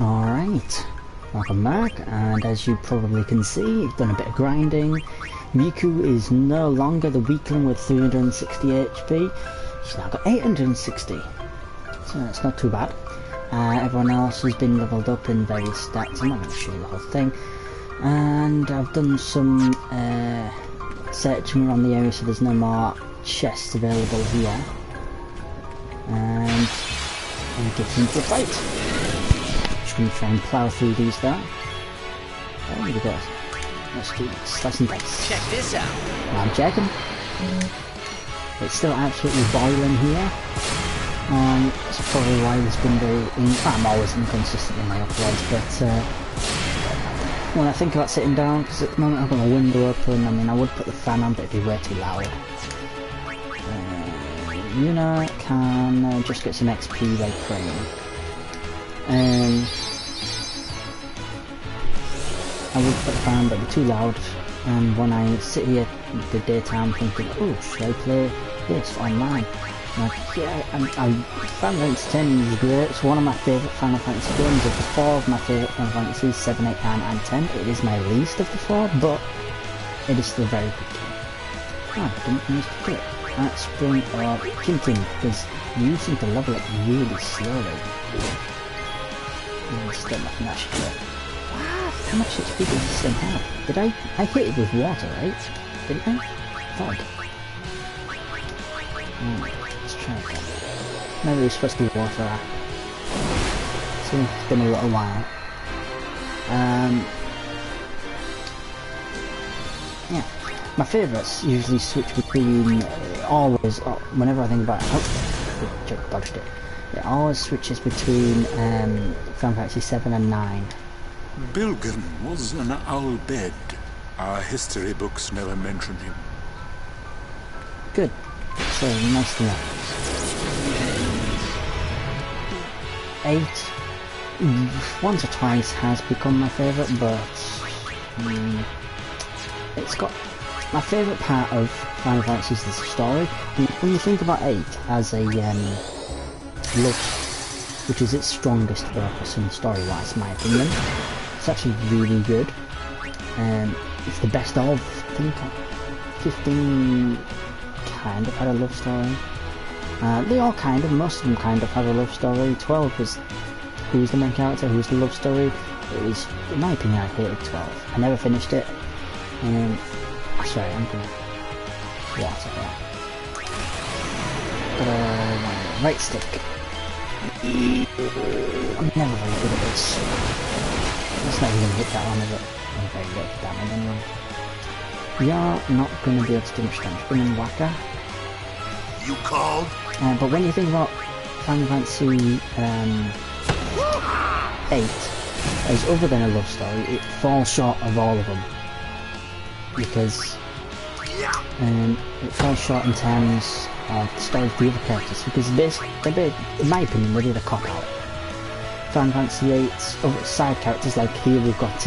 Alright, welcome back, and as you probably can see, you've done a bit of grinding. Riku is no longer the weakling with 360 HP, she's now got 860, so that's not too bad. Everyone else has been leveled up in various stats. I'm not going to show you the whole thing. And I've done some searching around the area so there's no more chests available here. And we'll get into the fight. Just going to try and plough through these there. Oh, we go. Let's do slice and dice. Check this out. I'm checking. It's still absolutely boiling here. That's probably why there's been I'm always inconsistent in my uploads, but when I think about sitting down, because at the moment I've got my window open, I mean I would put the fan on, but it'd be way too loud. Yuna can just get some XP by praying. I would put the fan, but it'd be too loud, and when I sit here in the daytime thinking, oh, should I play this online? Like, yeah, Final Fantasy X is great. It's one of my favourite Final Fantasy games. Of the four of my favourite Final Fantasies, 7, 8, 9 and 10, it is my least of the four, but it is still a very good game. Oh, I didn't manage to do it. That's been hinting, because you seem to level it really slowly. Still nothing I should do it. What? How much HP does this thing have? Did I hit it with water, right? Didn't I? Thought. Let's try again. Maybe we're supposed to be water that. So it's been a little while. Yeah. My favourites usually switch between always, whenever I think about it. Oh, dodged it. It always switches between Final Fantasy 7 and 9. Bilgan was an Al-Bed. Our history books never mention him. Good. So nice to know. 8 once or twice has become my favourite, but it's got my favourite part of Final Fantasy is the story. And when you think about 8 as a love, which is its strongest purpose in story-wise, in my opinion, it's actually really good. It's the best of, I think, 15 kind of had a love story. They all kind of, most of them kind of have a love story. 12 was who's the main character, who's the love story. It was, in my opinion, I hated 12. I never finished it. Sorry, I'm gonna water that. Right stick. I'm never very good at this. It's not even gonna hit that one, is it? I'm very good at damage anyway. We are not going to be able to do much damage. Bring in Waka. You called? But when you think about Final Fantasy 8, as other than a love story, it falls short of all of them. Because it falls short in terms of the story of the other characters. Because basically, in my opinion, they did a cop-out. Final Fantasy 8's other side characters, like here we've got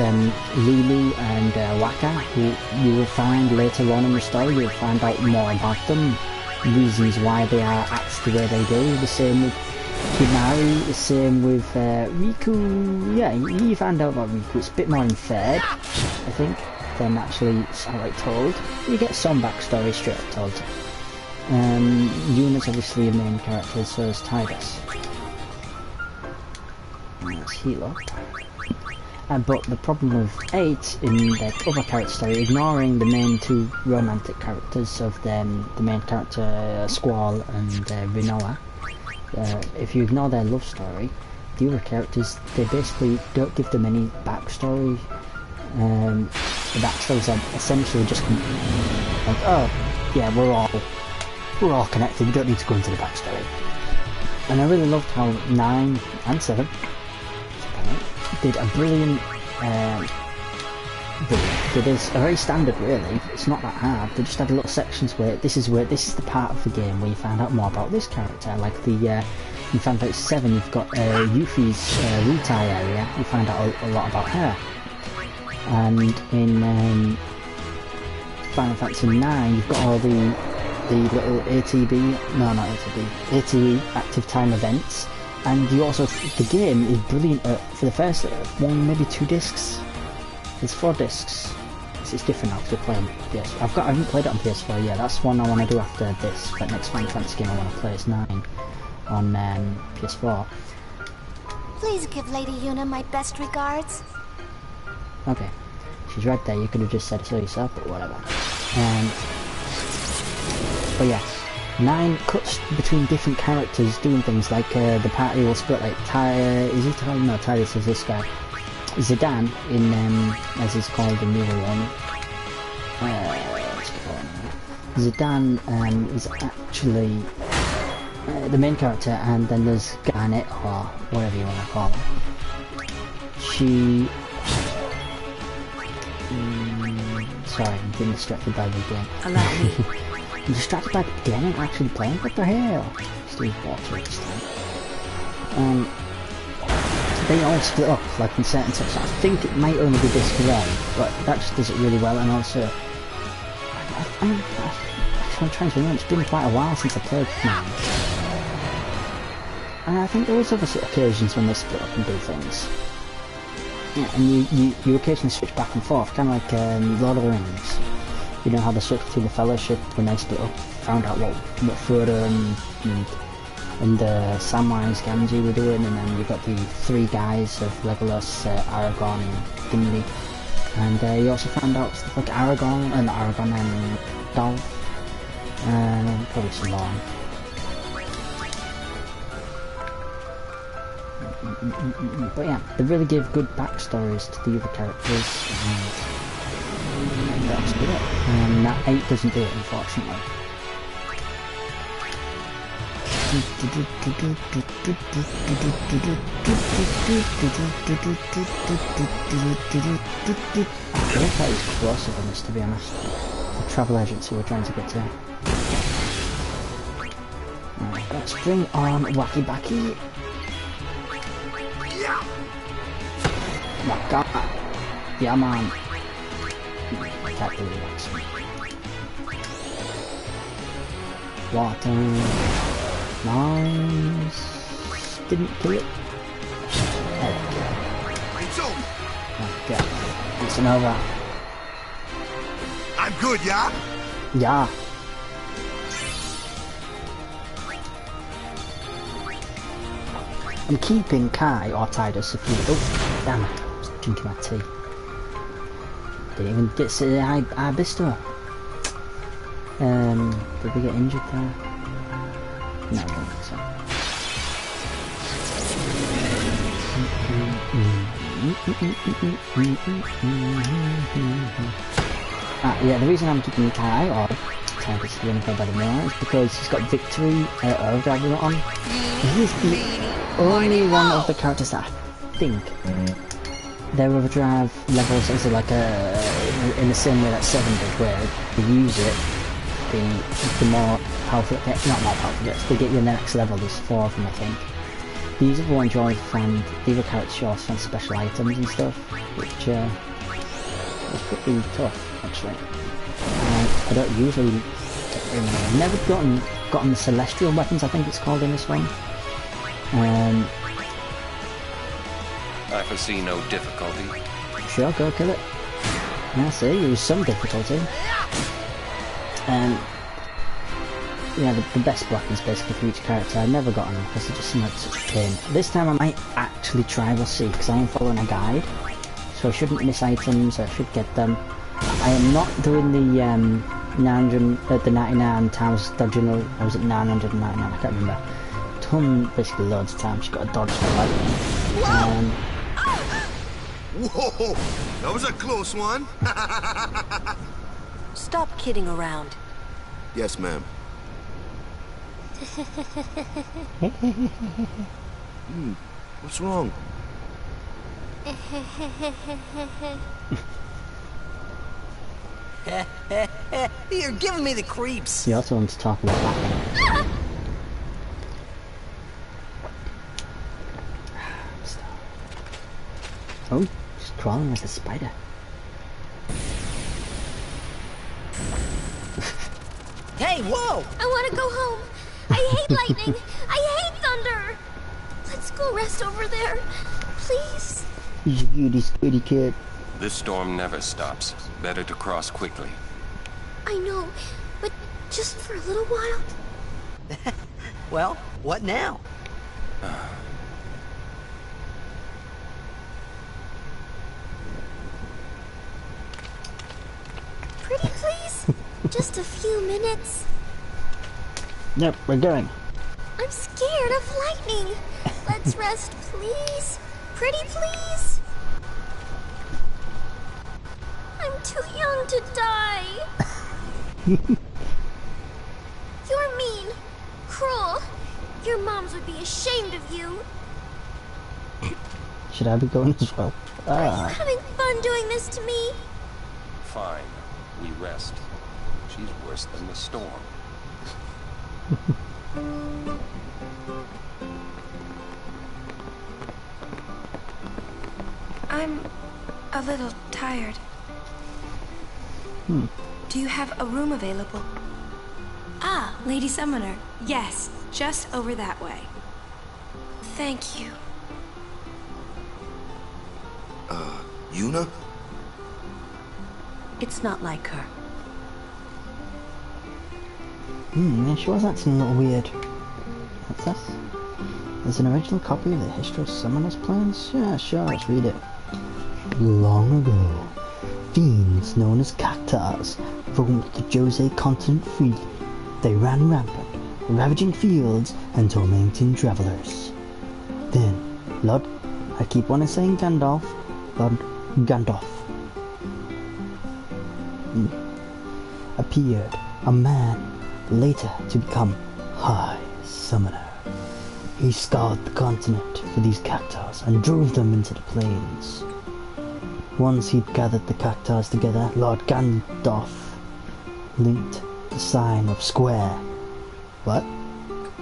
Lulu and Waka, who you will find later on in the story. You'll find out more about them, reasons why they are acts the way they do. The same with Himari, the same with Riku. Yeah, you find out about Riku. It's a bit more inferred, I think, than actually outright told. You get some backstory straight up told. Yuna's obviously a main character, so is Tidus. Let's heal up. But the problem with 8 in the other character story, ignoring the main two romantic characters of the main character Squall and Rinoa, if you ignore their love story, the other characters, they basically don't give them any backstory. The backstories are essentially just like, oh yeah, we're all connected, we don't need to go into the backstory. And I really loved how 9 and 7 did a brilliant it is a very standard, really. It's not that hard. They just had little sections where this is the part of the game where you find out more about this character. Like the in Final Fantasy 7, you've got Yuffie's Rutai area. You find out a lot about her. And in Final Fantasy 9, you've got all the little ATB, no, not ATB, ATE active time events. And you also, the game is brilliant for the first one, maybe 2 discs. There's 4 discs. It's different now because we're playing PS. I haven't played it on PS4 yet. That's one I want to do after this. But next Final Fantasy game I want to play is 9 on PS4. Please give Lady Yuna my best regards. Okay, she's right there. You could have just said so yourself, but whatever. But yeah, 9 cuts between different characters doing things like the party will split like is he Ty? No, Tyrus is this guy. Zidane in as he's called the newer one. Zidane is actually the main character, and then there's Garnet, or whatever you want to call her. She sorry, I'm getting distracted by the game. Allow me. I'm distracted by the game and actually playing. What the hell? Steve Walter this time. They all split up, like in certain sections. I think it might only be this one, but that just does it really well. And also, I'm trying to remember, it's been quite a while since I played now. And I think there was other occasions when they split up and do things. Yeah, and you occasionally switch back and forth, kind of like Lord of the Rings. You know how they switched between the Fellowship when they split up, found out what Frodo and Samwise Gamgee were doing, and then you got the 3 guys of Legolas, Aragorn and Gimli. And you also found out stuff like Aragorn and Dolph. Probably some more. But yeah, they really give good backstories to the other characters, and that's good. And that 8 doesn't do it, unfortunately. I thought it was closer than this, to be honest. The travel agency we're trying to get to. Alright, let's bring on Wacky Backy. Like that. Yeah, man. Can't believe that. Water. Nice. Didn't kill it. It's over. Okay. It's over. I'm good, yeah? Yeah. I'm keeping Kai or Tidus if you. Oh, damn it. I was drinking my tea. Didn't even get to the Ibisto. Did we get injured there? No, I don't think so. Yeah, the reason I'm keeping Kai or Tidus to go by the name is because he's got Victory Overdrive on. He's the only one of the characters that I think their overdrive levels is like in the same way that 7 did, where you use it, the more powerful it gets, not more powerful it gets, they get you in the next level. There's 4 of them, I think. These other ones you always find, the other characters you always find special items and stuff, which is pretty tough, actually. I don't usually, I've never gotten the Celestial weapons, I think it's called in this one. I foresee no difficulty. Sure, go kill it. Yeah, see, there was some difficulty. Yeah, the best weapons basically for each character I've never gotten because they just seem like such a pain. This time I might actually try, we'll see, because I am following a guide. So I shouldn't miss items, I should get them. I am not doing the 99 times dodging, or was it 999, I can't remember. Done basically loads of times, you've got to dodge the lightning. Whoa! That was a close one. Stop kidding around. Yes, ma'am. What's wrong? You're giving me the creeps. You also want to talk about that. Oh, just crawling like a spider. Hey, whoa! I want to go home. I hate lightning. I hate thunder. Let's go rest over there. Please. He's a goody kid. This storm never stops. Better to cross quickly. I know, but just for a little while. Well, what now? Pretty please? Just a few minutes. Yep, we're going. I'm scared of lightning. Let's rest, please. Pretty please? I'm too young to die. You're mean, cruel. Your moms would be ashamed of you. Should I be going as well? Are you having fun doing this to me? Fine. We rest. She's worse than the storm. I'm a little tired. Do you have a room available? Ah, Lady Summoner. Yes, just over that way. Thank you. Yuna? It's not like her. Yeah, she was acting a little weird. What's this? There's an original copy of the History of Summoners plans? Yeah, sure, let's read it. Long ago, fiends known as cactars roamed the Jose continent freely. They ran rampant, ravaging fields and tormenting travelers. Then, I keep on saying Gandalf, Lord Gandalf appeared, a man later to become High Summoner. He scoured the continent for these cactars and drove them into the plains. Once he'd gathered the cactars together, Lord Gandalf linked the sign of square. What?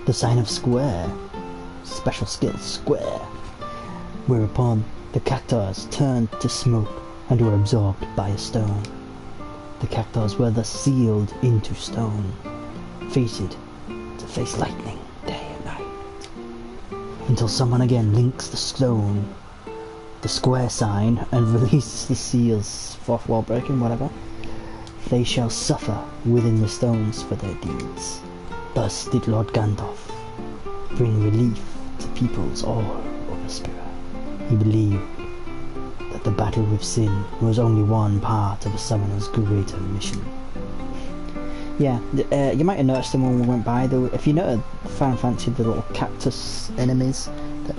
The sign of square. Special skill, square. Whereupon the cactars turned to smoke and were absorbed by a stone. The cactars were thus sealed into stone, fated to face lightning day and night. Until someone again links the stone, the square sign, and releases the seals, fourth wall breaking, whatever, they shall suffer within the stones for their deeds. Thus did Lord Gandalf bring relief to peoples all over Spira. He believed that the battle with sin was only one part of a summoner's greater mission. Yeah, you might have noticed them when we went by, though. If you know Final Fantasy, the little cactus enemies that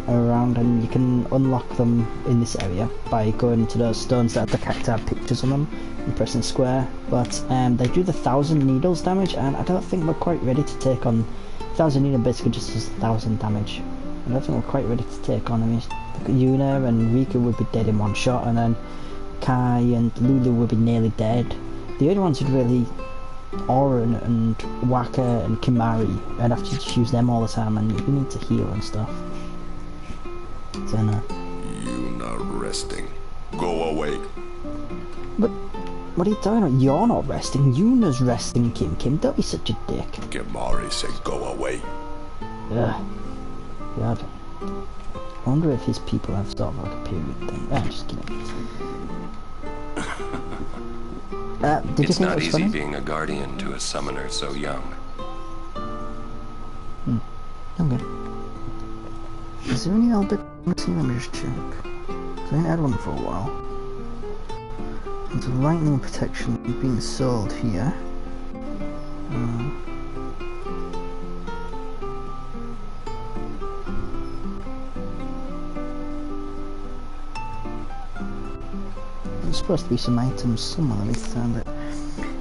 are around, and you can unlock them in this area by going to those stones that have the cacti pictures on them and pressing square. But they do the 1,000 needles damage, and I don't think we're quite ready to take on 1,000 needles. Basically, just does 1,000 damage. I don't think we're quite ready to take on. I mean, Yuna and Rika would be dead in one shot, and then Kai and Lulu would be nearly dead. The only ones who'd really Auron and Waka and Kimari, I'd have to just use them all the time, and you need to heal and stuff. So no. You're not resting. Go away. But what are you talking about? You're not resting. Yuna's resting, Kim. Don't be such a dick. Kimari said go away. Ugh. God. I wonder if his people have sort of like a period thing. Ah, just kidding. Did you think not it was easy funny? being a guardian to a summoner so young. Okay. Is there any other bit missing? Let me just check. So I ain't had one for a while. There's a lightning protection being sold here. There's supposed to be some items somewhere. Let me find it.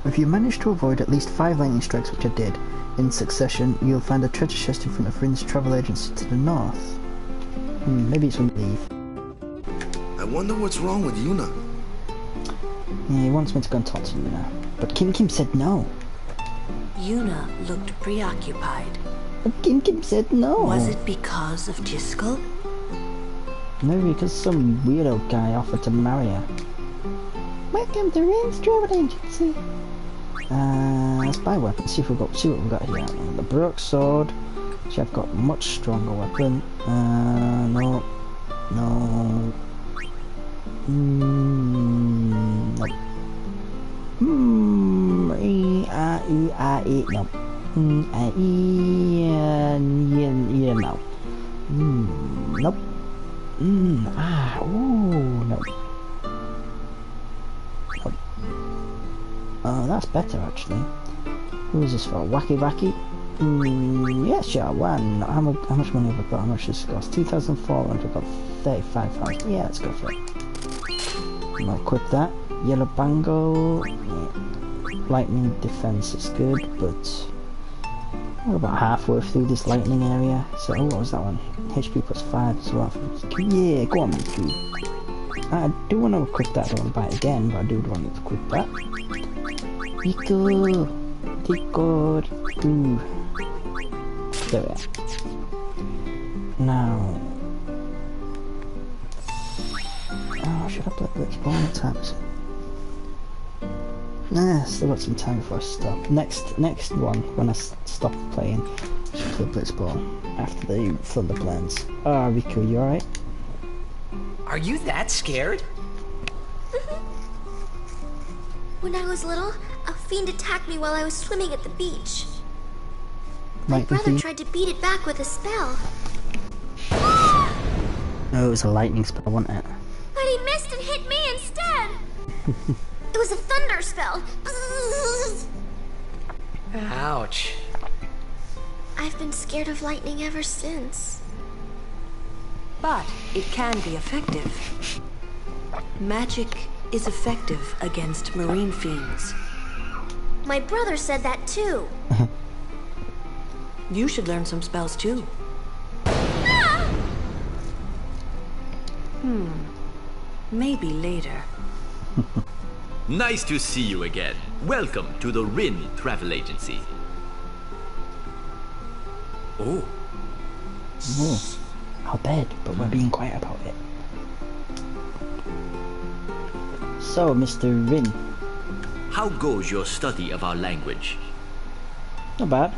If you manage to avoid at least 5 lightning strikes, which I did, in succession, you'll find a treasure chest in front of Rin's travel agency to the north. Maybe it's when you leave. I wonder what's wrong with Yuna. Yeah, he wants me to go and talk to Yuna. But Kim said no. Yuna looked preoccupied. But Kim said no. Was it because of Jiskel? Maybe because some weirdo guy offered to marry her. Welcome to Rin's travel agency. Let's buy one. See what we've got here. The Baroque sword, Actually, I've got a much stronger weapon. No. No. Nope. No. No. Nope. No. Nope. Oh, that's better actually. Who is this for? Wacky Wacky? Yeah, sure. One. How much money have I got? How much does it cost? 2,400. Got 35,000. Yeah, let's go for it. I'll equip that. Yellow bangle. Yeah. Lightning defense is good, but we're about halfway through this lightning area. So, what was that one? HP plus 5 as well. Yeah, go on, Miku. I do want to equip that. I don't want to buy it again, but I do want to equip that. Miku! Tico! Tico! There we are. Now... Oh, should I play Blitzball? What time is it? Nah, still got some time before I stop. Next one, when I stop playing, I should play Blitzball after the Thunder Plans. Ah, Riku, you alright? Are you that scared? When I was little, a fiend attacked me while I was swimming at the beach. My brother tried to beat it back with a spell. No, it was a lightning spell, wasn't it? But he missed and hit me instead! It was a thunder spell! Ouch. I've been scared of lightning ever since. But it can be effective. Magic is effective against marine fiends. My brother said that too. You should learn some spells too. Maybe later. Nice to see you again. Welcome to the Rin Travel Agency. Oh. Oh. Our bed, but we're being quiet about it. So, Mr. Rin. How goes your study of our language? Not bad.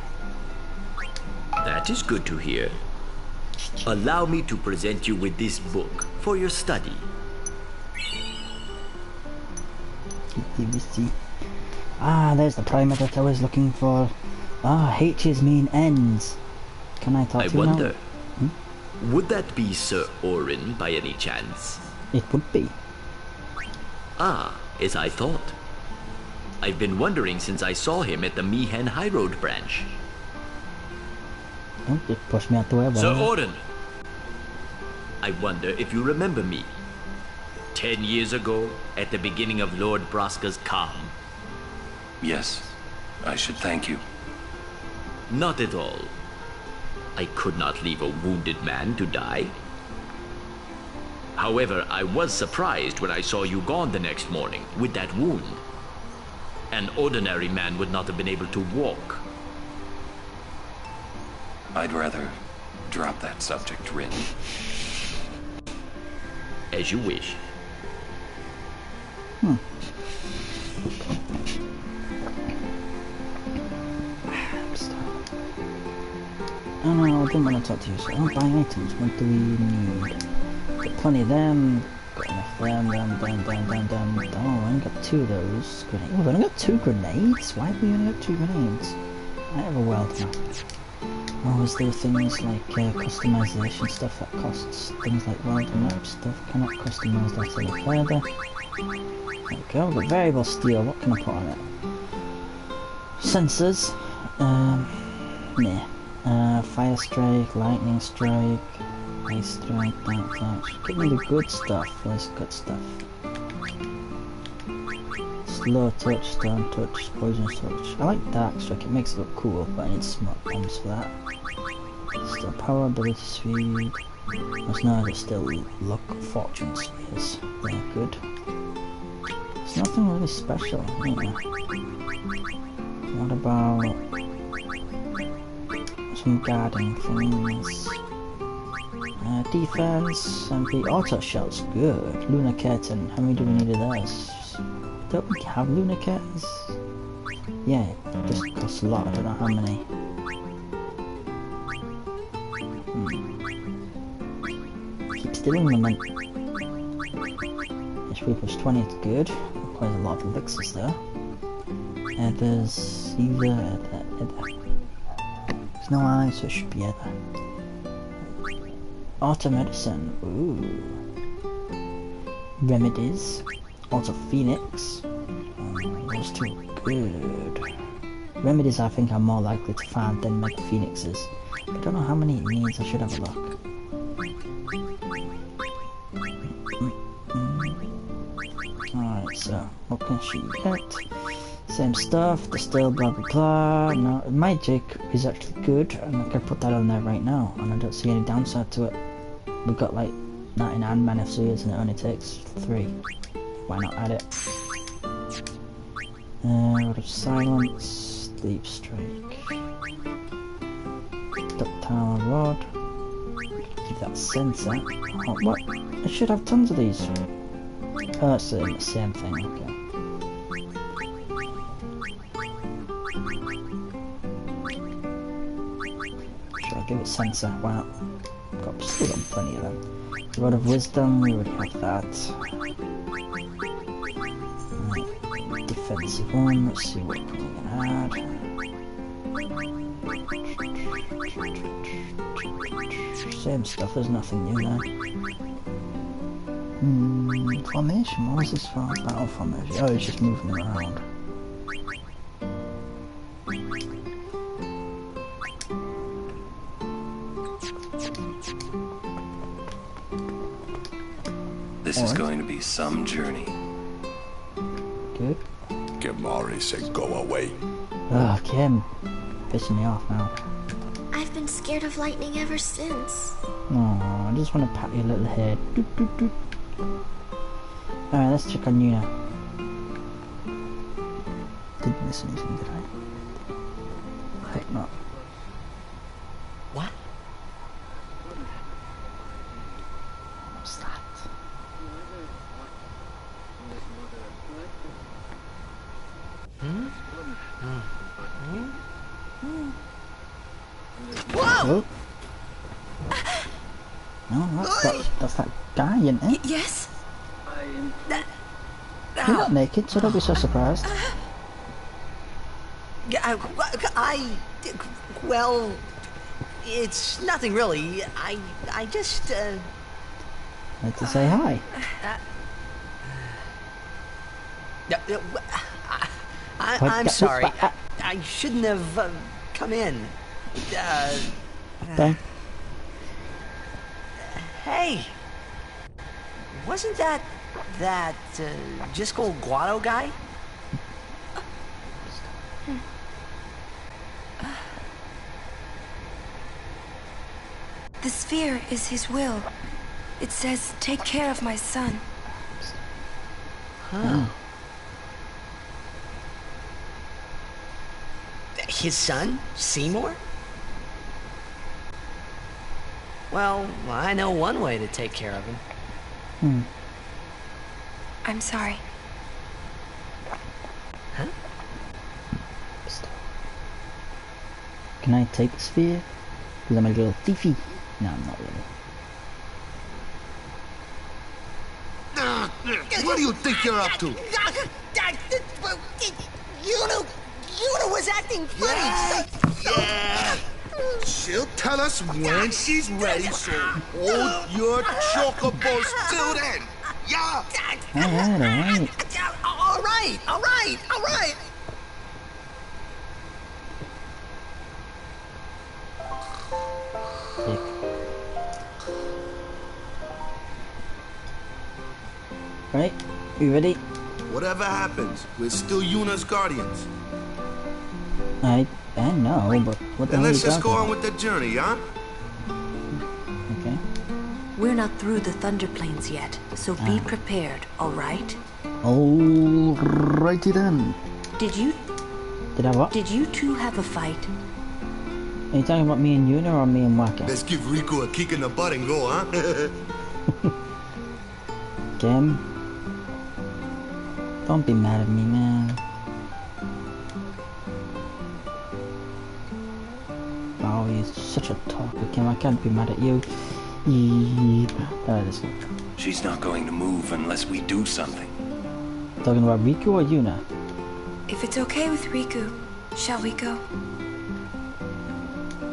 That is good to hear. Allow me to present you with this book for your study. Ah, there's the primer that I was looking for. Ah, H's mean ends. Can I talk to you now? I wonder, would that be Sir Orin by any chance? It would be. Ah, as I thought. I've been wondering since I saw him at the Mihen High Road branch. Don't just push me out the way. Sir Orin! I wonder if you remember me. 10 years ago, at the beginning of Lord Braska's calm. Yes, I should thank you. Not at all. I could not leave a wounded man to die. However, I was surprised when I saw you gone the next morning with that wound. An ordinary man would not have been able to walk. I'd rather drop that subject, Rin. As you wish. Oh no, I didn't want to talk to you, so I don't buy items. What do we need? Got plenty of them. Got enough of them. Oh, I only got 2 of those. Grenades. Oh, I've only got 2 grenades? Why have we only got 2 grenades? I have a weld map. Oh, is there things like customization stuff that costs things like weld map stuff? Cannot customize that any further. There we go, we've got variable steel. What can I put on it? Sensors. Nah. Fire strike, lightning strike, ice strike, that. Give me the good stuff. Where's good stuff? Slow touch, stone touch, poisonous touch. I like dark strike, it makes it look cool, but I need smart bombs for that. Still power, ability, speed. There's no, there's still luck, fortune spheres. They're good. There's nothing really special, yeah. What about some guarding things? Defense, MP, auto shell's good. Lunar curtain, how many do we need of those? Don't we have lunar curtains? Yeah, it just costs a lot, I don't know how many. still in the mint. HP plus 20 is good. Requires a lot of elixirs though. There's either. There's no eye, so it should be either. Auto medicine. Ooh. Remedies. Auto phoenix. Those two are good. Remedies I think are more likely to find than mega phoenixes. I don't know how many it needs. I should have a look. Alright, so what can she get? Same stuff, the still blah blah blah. No, magic is actually good, and I can put that on there right now, and I don't see any downside to it. We've got like 99 mana spheres, and it only takes 3. Why not add it? Rod of Silence, Deep Strike, Ductile Rod. Give that sensor. Oh, what? I should have tons of these. Oh, it's the same thing. Okay. Give it sensor, why not? Still got plenty of them. Rod of Wisdom, we already have that. Defensive one, let's see what we can add. Same stuff, there's nothing new there. Formation, what was this for? Battle formation. Oh, it's just moving around. This is going to be some journey. Good. Gemari said go away. Oh, Kim. Pissing me off now. I've been scared of lightning ever since. Oh, I just want to pat your little head. Doot, doot, doot. Alright, let's check on you now. Didn't miss anything, did I? I hope not. What? What's that? Whoa! No, that's that guy, isn't it? Yes? You're not naked, so don't be so surprised. Well, it's nothing really. I just, Like to say hi. I'm sorry. I shouldn't have come in. Okay. Hey, wasn't that Jiskel Guado guy? The sphere is his will. It says, take care of my son. Huh. His son, Seymour? Well, I know one way to take care of him. I'm sorry. Huh? Can I take the sphere? Because I'm a little thiefy. No, I'm not really. What do you think you're up to? Yuna was acting funny. Yeah. She'll tell us when she's ready, so hold your chocobos till then. Yeah. All right. Sick. Right, you ready? Whatever happens, we're still Yuna's guardians. I know, but what the Then hell let's you just go talking on with the journey, huh? about? Okay. We're not through the Thunder Plains yet, so be prepared, all right? Alrighty then. Did you What? Did you two have a fight? Are you talking about me and Yuna or me and Waka? Let's give Riku a kick in the butt and go, huh? Kim? Don't be mad at me, man. Wow, you're such a talker, Kim. I can't be mad at you. This one. She's not going to move unless we do something. Talking about Riku or Yuna? If it's okay with Riku, shall we go?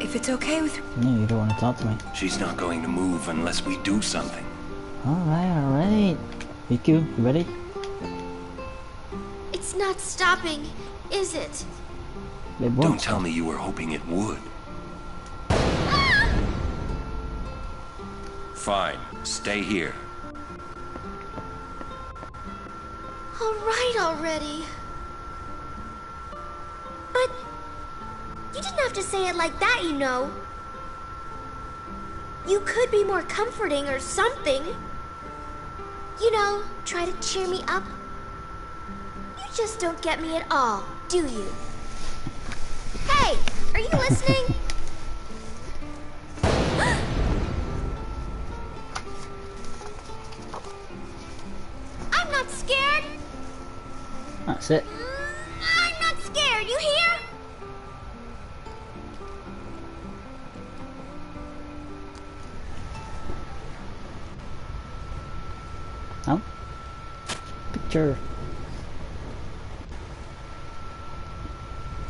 If it's okay with... No, you don't want to talk to me. She's not going to move unless we do something. Alright. Riku, you ready? It's not stopping, is it? It won't. Don't tell me you were hoping it would. Fine, stay here. All right already. But you didn't have to say it like that, you know. You could be more comforting or something. You know, try to cheer me up. You just don't get me at all, do you? Hey, are you listening? I'm not scared. That's it. I'm not scared, you hear? Oh. Picture.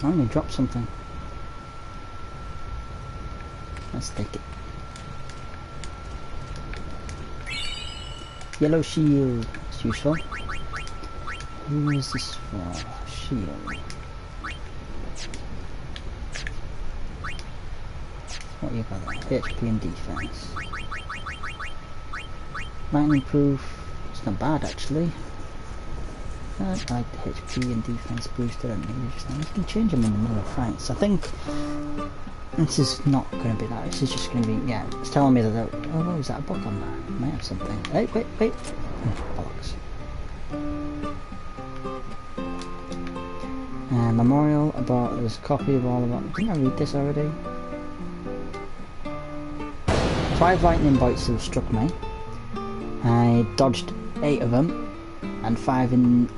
I only dropped something. Let's take it. Yellow shield. It's useful. Who is this for? Shield. What you got there? HP and defense. Lightning proof. It's not bad actually. I like the HP and defense booster and you can change them in the middle of fights. I think this is not going to be that. This is just going to be, yeah, it's telling me that, oh, is that a book on there? Might have something. Wait. Bollocks. Memorial about, there's a copy of all about, didn't I read this already? 5 lightning bolts have struck me. I dodged 8 of them. And 5 in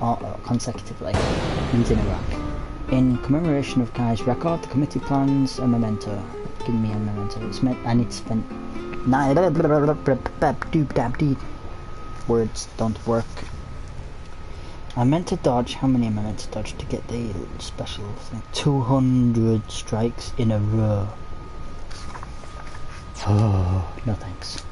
consecutively, and in Iraq. In commemoration of Kai's record, the committee plans a memento. Give me a memento. It's meant I need to spend 9 words don't work. I meant to dodge. How many am I meant to dodge to get the special thing? 200 strikes in a row. Oh, no thanks.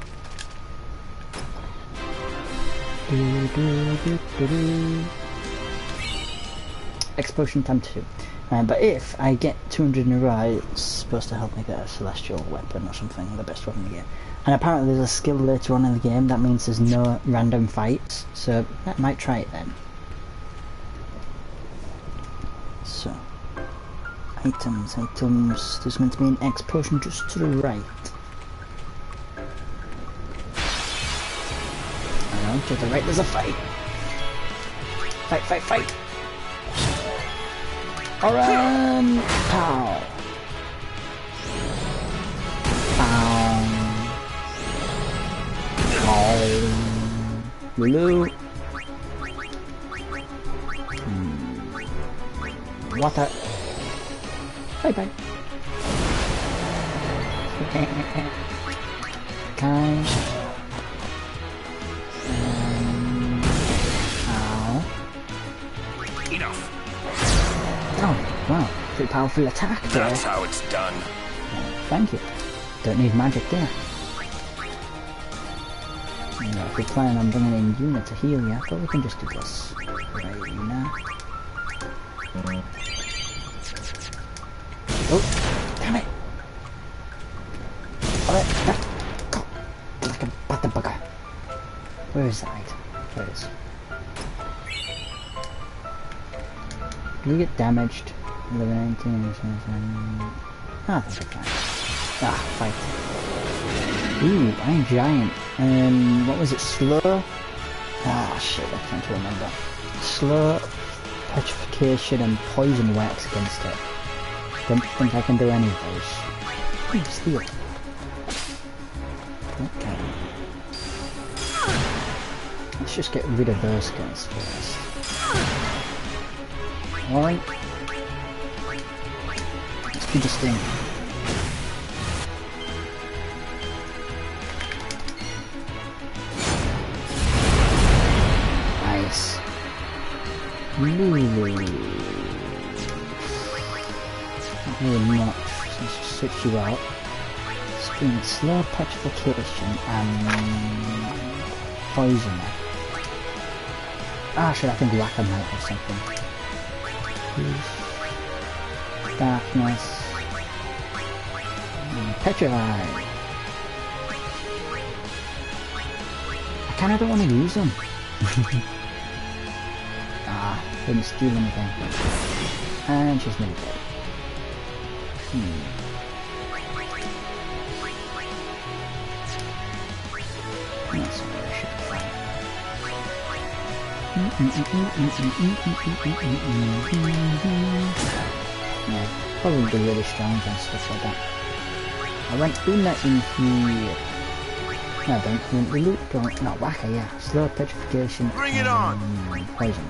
Explosion time 2. But if I get 200 in a row, it's supposed to help me get a celestial weapon or something, the best weapon to get. And apparently there's a skill later on in the game, that means there's no random fights, so I might try it then. So, items, there's meant to be an explosion just to the right. To the right, there's a fight. Fight. Alright. Pow. Blue. Water. Bye. Okay. Oh, wow, pretty powerful attack there. That's how it's done. Thank you. Don't need magic there. Yeah, if we plan on bringing in Yuna to heal you, I thought we can just do this. Right, Yuna. Oh, damn it! Go! Like a butter bugger. Where is that item? There it is. You get damaged. 11, 19, I think I'm fine. Fight. Ooh, Iron Giant. What was it? Slow? Ah, shit, I can't remember. Slow, petrification, and poison works against it. Don't think I can do any of those. Ooh, steal. Okay. Let's just get rid of those guys first. Alright. Let's do this thing. let's just switch you out. Screen slow petrification and poison. Ah, shit, I think Whacker might have something. Darkness. Petrify. I kinda don't want to use them. Ah, didn't steal anything. And she's nearly dead. That's where I should be fine. Yeah, probably be really strong against stuff like that. I went in that in here. No, don't loot, don't, not Whacker, yeah. Slow petrification. Bring it on! Poison.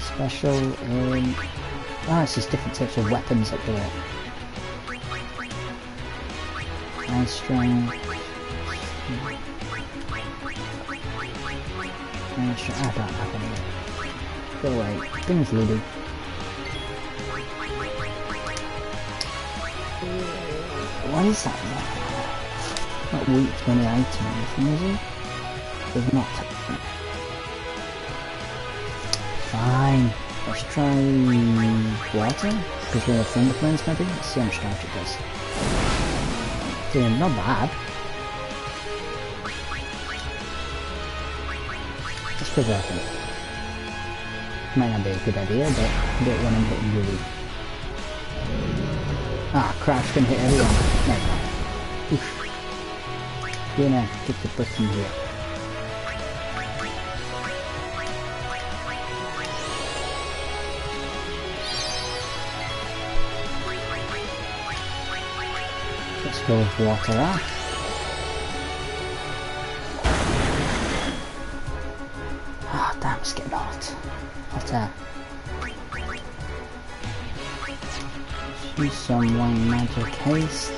Special, it's just different types of weapons that do it. Ice strength. I don't have any. Go away. Things looted. What is that? Not weak to any item or anything, is it? They've not touched it. Fine. Let's try water. Because we're thunder plains maybe. Let's see how much damage it does. Damn, not bad. Let's provoke him. Might not be a good idea, but I don't want him hitting really. Ah, crap's gonna hit everyone. Never mind. Oof. Gonna get the brick in here. Let's go with water off. Ah, damn, it's getting hot. Hot air. Use some one magic haste.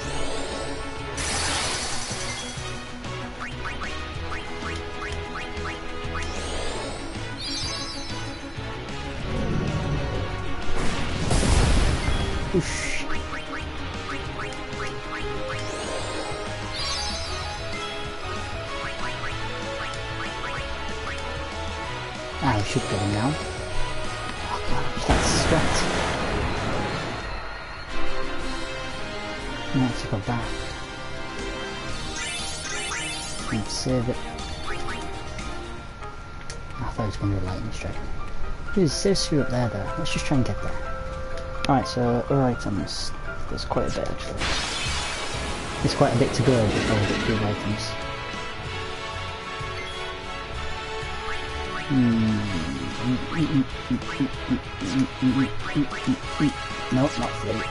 Oosh. Ah, I should get him now. Oh god, that's sweat. Now to go back. Let's save it. I thought it was going to be a lightning strike. There's through up there though. Let's just try and get there. Alright, so other items. There's quite a bit actually. There's quite a bit to go before we get through the items. Nope, not flute.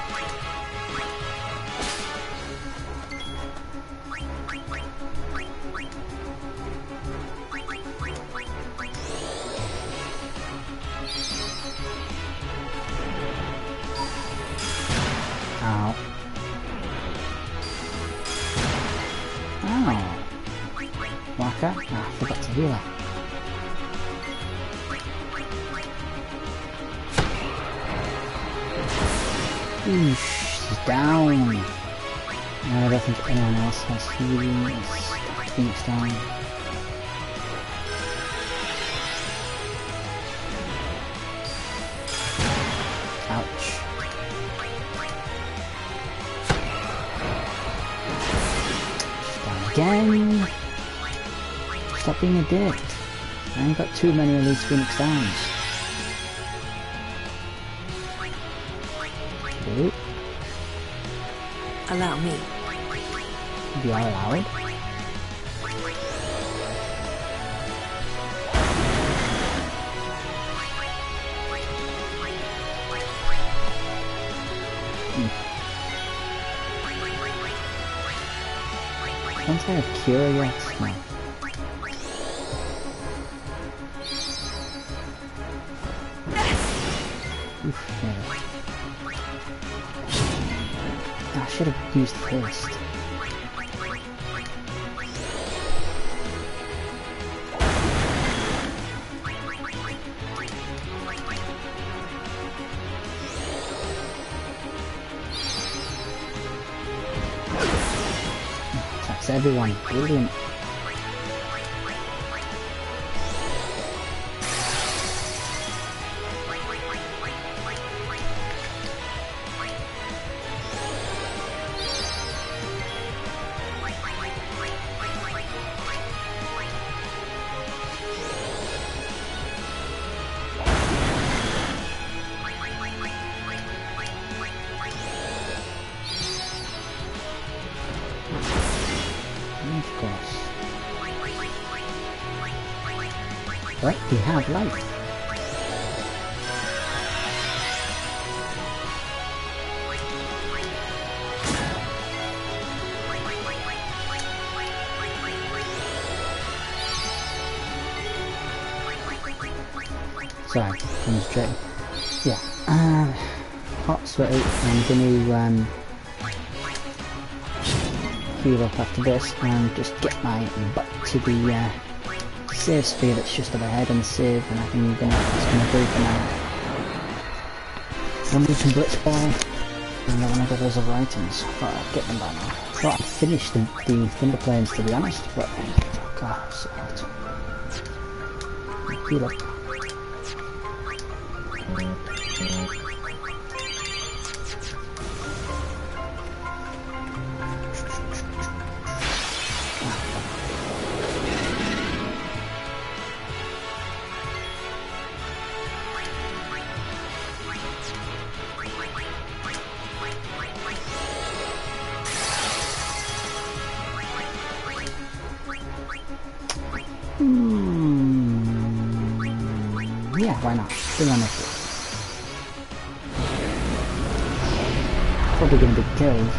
Ow. Oh. Whacker? Ah, I forgot to heal her. Oosh, she's down. No, I don't think anyone else has healing. It's Phoenix down. Ouch. She's down again. Stop being a dick. I ain't got too many of these Phoenix downs. Allow me. You are allowed? Don't I have cure yet? No. Oof, yeah. I should have used first. That's everyone. Brilliant. Of course. But we have life. Sorry, concentrating. Yeah. Hot, sweaty. I'm gonna heal up after this and just get my butt to the save sphere that's just up ahead and save, and I think it's gonna do for now. Then we can blitz ball and I wanna get those other items. I thought I'd get them by now. I thought I'd finished the Thunder Plains, to be honest, but God, it's so hot. Heal up. Yeah, why not? Bring on it. Probably gonna be killed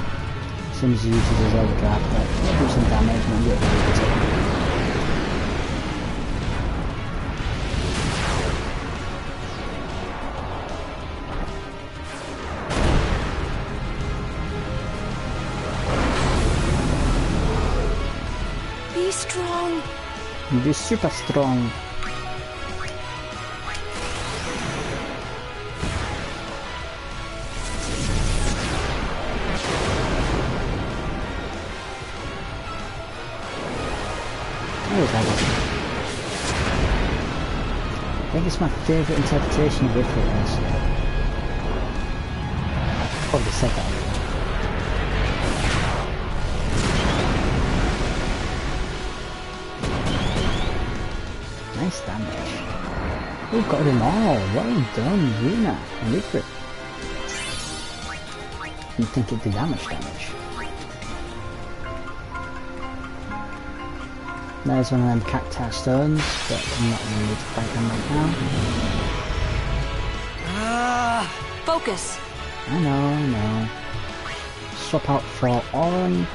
as soon as he uses his overdraft, but he'll do some damage and you'll be able to. Be strong. Be super strong. I think it's my favourite interpretation of Ifrit, honestly. I've probably said that. Nice damage. We've got them all. Well done, Runa and Ifrit. Didn't think it'd do damage. There's one of them cacti stones, but I'm not going to need to fight them right now. Focus! I know. Swap out for Oran.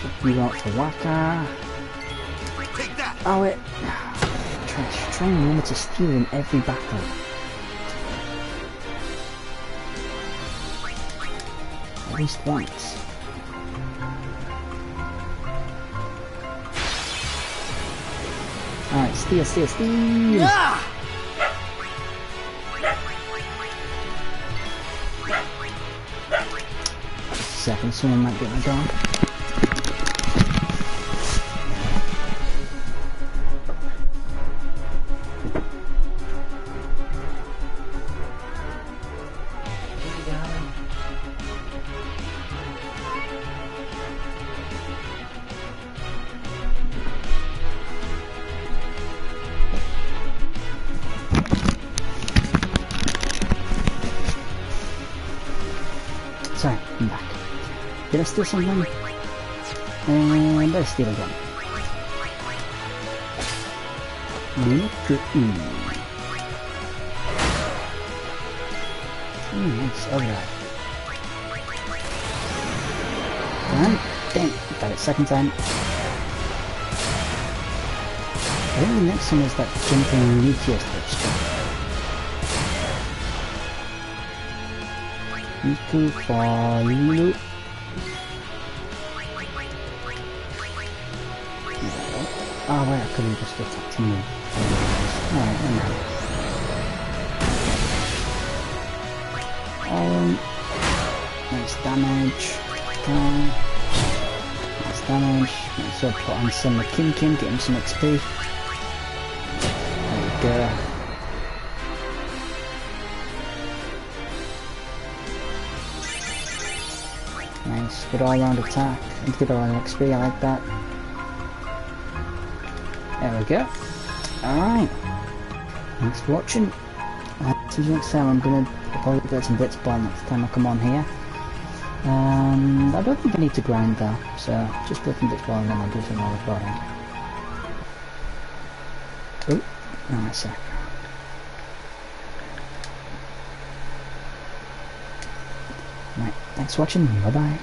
Swap you out for Waka. Oh, it... Try and remember to steal in every battle. At least once. Alright, steal! Yeah! Second, someone might get my dog. Sorry, I'm back. Did I steal something? And I steal again. Nice, alright. And dang, got it second time. I think the next one is that jumping meteor type stuff. Miku for Lulu. Oh wait, I could have just attacked him. Alright, never mind. Nice damage. Okay. Nice damage. Might as well put on some Kim, get him some XP. There we go. Nice, good all round attack. And good all round XP, I like that. There we go. Alright. Thanks for watching. See you next time. I'm gonna probably get some bits by next time I come on here. I don't think I need to grind though, so just put some bits by and then I'll do some more recording. Oh, hang on a sec. Right, thanks for watching. Bye bye.